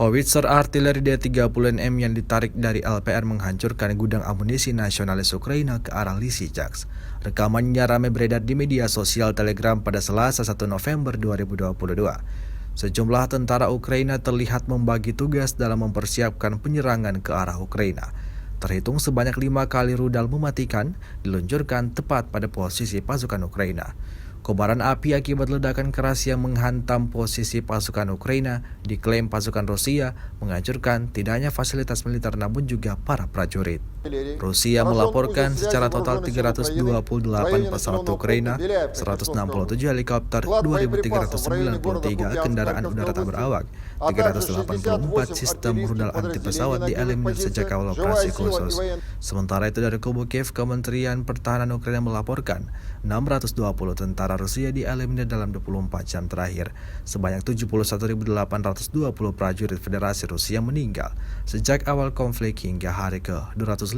Howitzer artileri D-30M yang ditarik dari LPR menghancurkan gudang amunisi nasionalis Ukraina ke arah Lysychansk. Rekamannya ramai beredar di media sosial Telegram pada Selasa 1 November 2022. Sejumlah tentara Ukraina terlihat membagi tugas dalam mempersiapkan penyerangan ke arah Ukraina. Terhitung sebanyak 5 kali rudal mematikan diluncurkan tepat pada posisi pasukan Ukraina. Kobaran api akibat ledakan keras yang menghantam posisi pasukan Ukraina diklaim pasukan Rusia menghancurkan tidak hanya fasilitas militer namun juga para prajurit. Rusia melaporkan secara total 328 pesawat Ukraina, 167 helikopter, 2.393 kendaraan udara tak berawak, 384 sistem rudal anti pesawat dieliminir sejak awal operasi khusus. Sementara itu dari kubu Kiev, Kementerian Pertahanan Ukraina melaporkan 620 tentara Rusia dieliminir dalam 24 jam terakhir. Sebanyak 71.820 prajurit Federasi Rusia meninggal sejak awal konflik hingga hari ke-250.